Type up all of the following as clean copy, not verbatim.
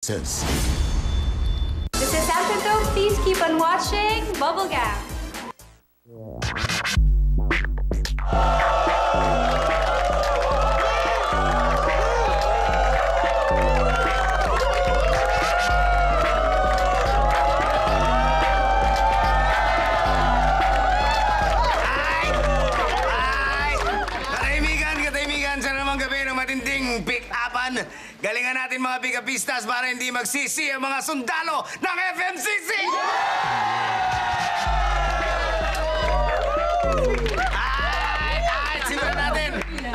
This is Santo. Please keep on watching Bubblegam. Matinding pick-upan. Galingan natin mga pick-upistas para hindi magsisi ang mga sundalo ng FMCC! Ay, simulan natin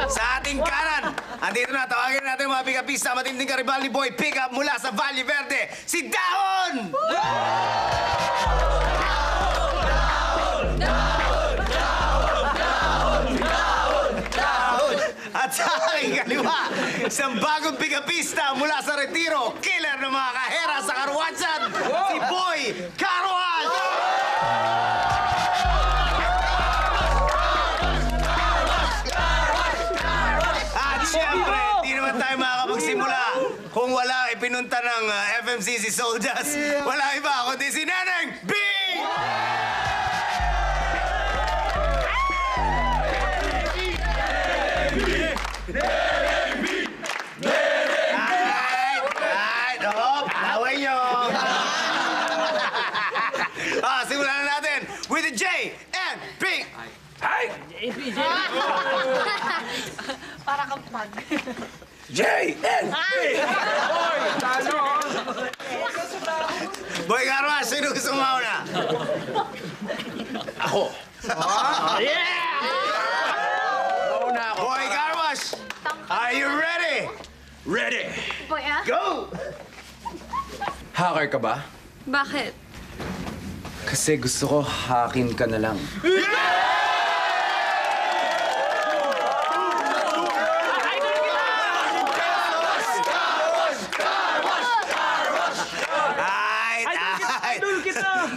sa ating kanan. Andito na, tawagin natin mga pick-upista. Matinding karibal ni Boy Pick-up mula sa Valle Verde, si Dahon! At sa aking kaliwa, isang bagong pick-upista mula sa Retiro, killer ng mga kahera sa Karuwasan, si Boy Carwash! At siyempre, di naman tayo makakapagsimula kung wala ipinunta ng FMCC Soldiers. Wala iba kundi si Neneng B! Simulan na natin with the J and P. Hi! Para kang pag. J and P. Boy, talo! Boy Carwash, sino gusto mauna? Ako. Yeah! Mauna ako. Boy Carwash, are you ready? Ready. Boy, ah? Go! Hacker ka ba? Bakit? Kasi gusto ko hakin ka na lang.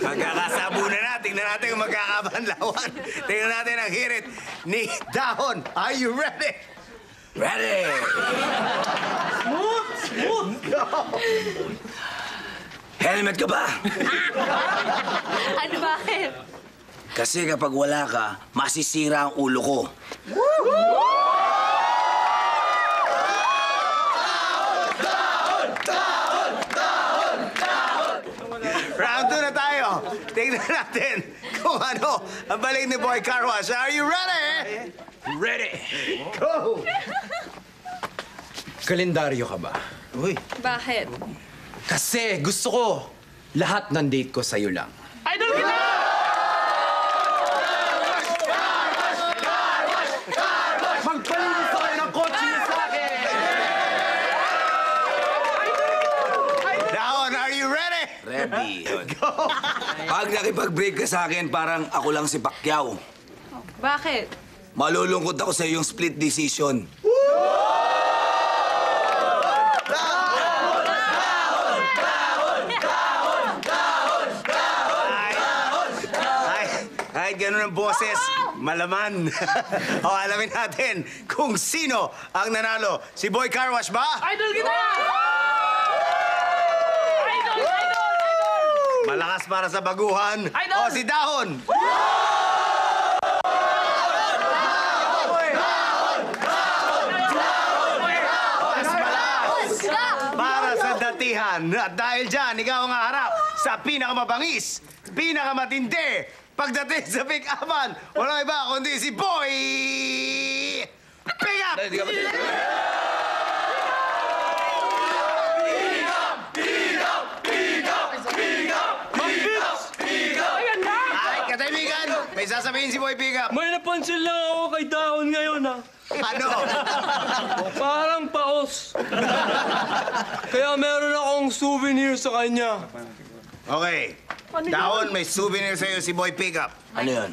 Magkakasabunan na. Tingnan natin kung magkakabanlawan. Tingnan natin ang hirit ni Dahon. Are you ready? Ready! Smooth! Go! Helmet ka ba? Ano, bakit? Kasi kapag wala ka, masisira ang ulo ko. Round 2 na tayo. Tingnan natin kung ano ang balik ni Boy Carwash. Are you ready? Ready. Go! Kalendaryo ka ba? Uy. Bakit? Kasi gusto ko lahat ng date ko sa'yo lang. Idol kita! Magpalinis kayo ng kotse niya sa akin! Dahon, are you ready? Ready. Go! Pag nakipag-break ka sa akin, parang ako lang si Pacquiao. Bakit? Malulungkot ako sa iyong split decision. Kahit ganun ang boses, malaman. O, alamin natin kung sino ang nanalo. Si Boy Carwash ba? Idol kita! Idol! Malakas para sa baguhan. Idol! O, si Dahon. Mas malakas para sa datihan. At dahil dyan, ikaw ang harap sa pinakamabangis, pinakamatindi, pagdating sa pick-upan, walang iba kundi si Boy Pick-up! Ay, kataibigan, may sasabihin si Boy Pick-up. May napansin lang ako kay Dahon ngayon, ha? Ano? Parang paos. Kaya meron akong souvenir sa kanya. Okay. Dahon, may souvenir sa'yo si Boy Pick-up. Ano yun?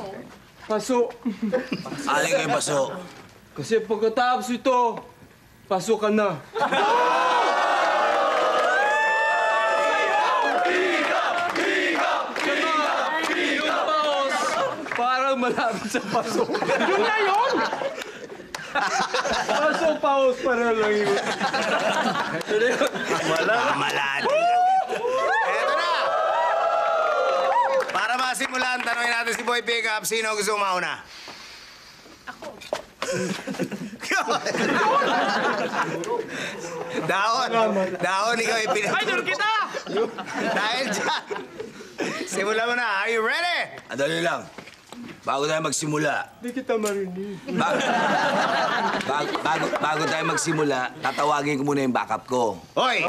Paso. Alin kayo paso? Kasi pagkatapos ito, paso ka na. Yung paos, parang malapit sa paso. Yung na yun! Paso, paos, parang lang yun. Malad. nakaraan, tanongin natin si Boy Pickup. Sino gusto mauna? Ako. Dahon, ikaw ipinaturo. Idol kita! Dahil dyan, simulan mo na. Are you ready? Andali lang. Bago tayo magsimula. Hindi kita marinig. Bago tayo magsimula, tatawagin ko muna yung backup ko. Hoy!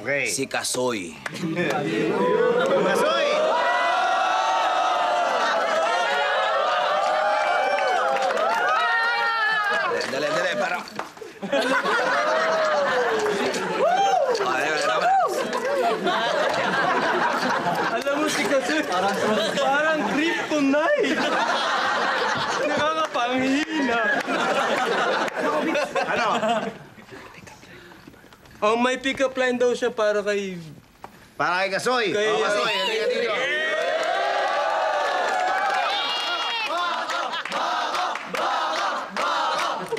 Okay. Si Kasoy. Kasoy! Dali, parang... Alam mo si Kasoy, parang kryptonite. Nakakapanghina. Ano? Ang may pick-up line daw siya para kay... Para kay Kasoy. Kay- Kasoy, halika dito.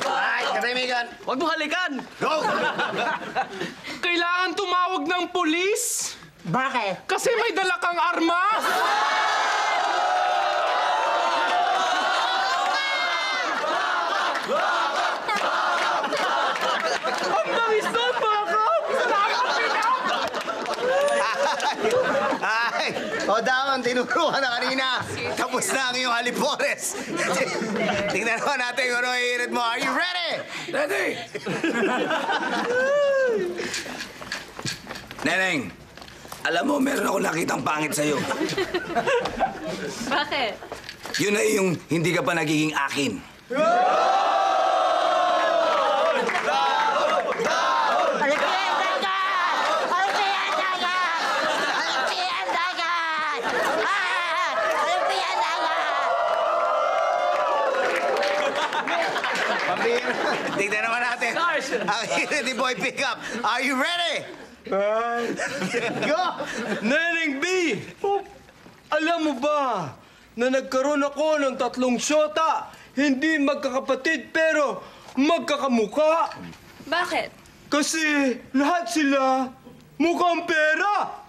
Alright, katimigan. Huwag mo halikan! Go! Kailangan tumawag ng pulis! Bakit? Kasi may dala kang armas! Ang bangis doon, backup! Ay! O daon, tinuro ka na kanina. Tapos na ang iyong halipores. Tingnan naman natin kung ano iirit mo. Are you ready? Ready? Neneng, alam mo, meron ako nakitang pangit sa'yo. Bakit? Yun na yung hindi ka pa nagiging akin. Tingnan naman natin. Ang iirit ni Boy Pickup. Are you ready? Go! Neneng B! Alam mo ba na nagkaroon ako ng 3 syota? Hindi magkakapatid pero magkakamuka. Bakit? Kasi lahat sila mukhang pera.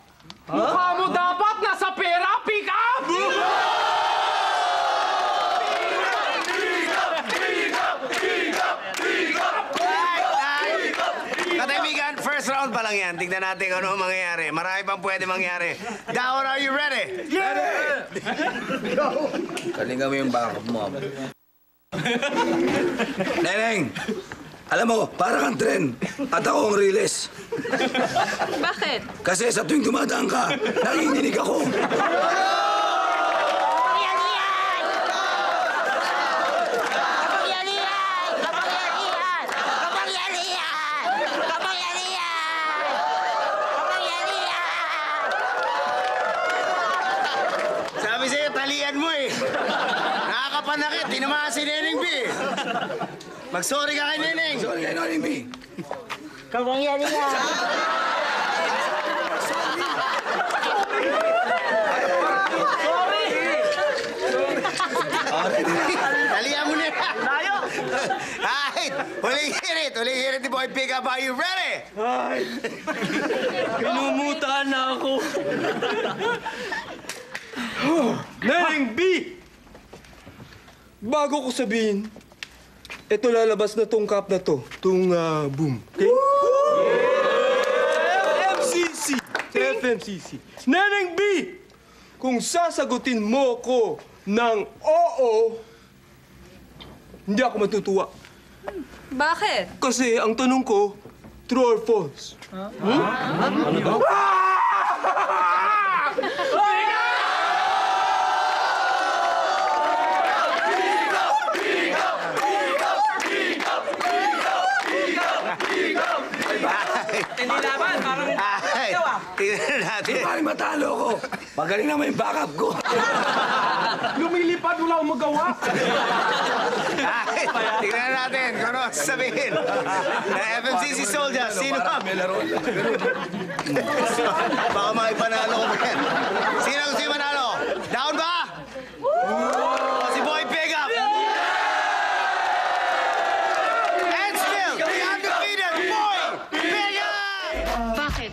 Mukha mo dapat nasa pera, pick up! Katimigan, first round pa lang yan. Tignan natin kung ano ang mangyayari. Marami pang pwede mangyari. Daon, are you ready? Kalinga mo yung backup mo. Neneng, alam mo, para kang tren at ako ang riles. Bakit? Kasi sa tuwing dumadaan ka, nanginginig ako. Sabi sa'yo, talian mo eh. Nakakapanakit, tinamaan si Neneng B. Mag-sorry ka kay Neneng. Sorry kayo, Neneng B. Talian mo na. Tayo. Ay, huling hirit ni Boy Pickup. Are you ready? Pinumutaan na ako. Neneng B! Bago ko sabihin, ito lalabas na tong cup na to. Tong boom. Okay? FMCC! FMCC. Neneng B! Kung sasagutin mo ko ng oo, hindi ako matutuwa. Bakit? Kasi ang tanong ko, true or false? Ay, tingnan natin. Di ba matalo ko? Magaling naman yung backup ko. Lumilipad, wala akong magawa. Ay, tingnan natin kung ano sasabihin. FMCC Soldiers, sino ba? Baka maipanalo ko ba yan? Sino gusto yung manalo? Down ba? Si Boy Pickup! And still, the undefeated Boy Pickup! Bakit?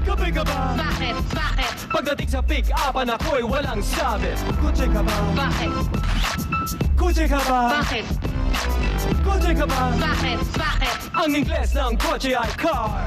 Kapay ka ba? Bakit? Bakit? Pagdating sa pick-upan ako'y walang sabi. Kotse ka ba? Bakit? Kotse ka ba? Bakit? Kotse ka ba? Bakit? Bakit? Ang Ingles ng kotse ay car.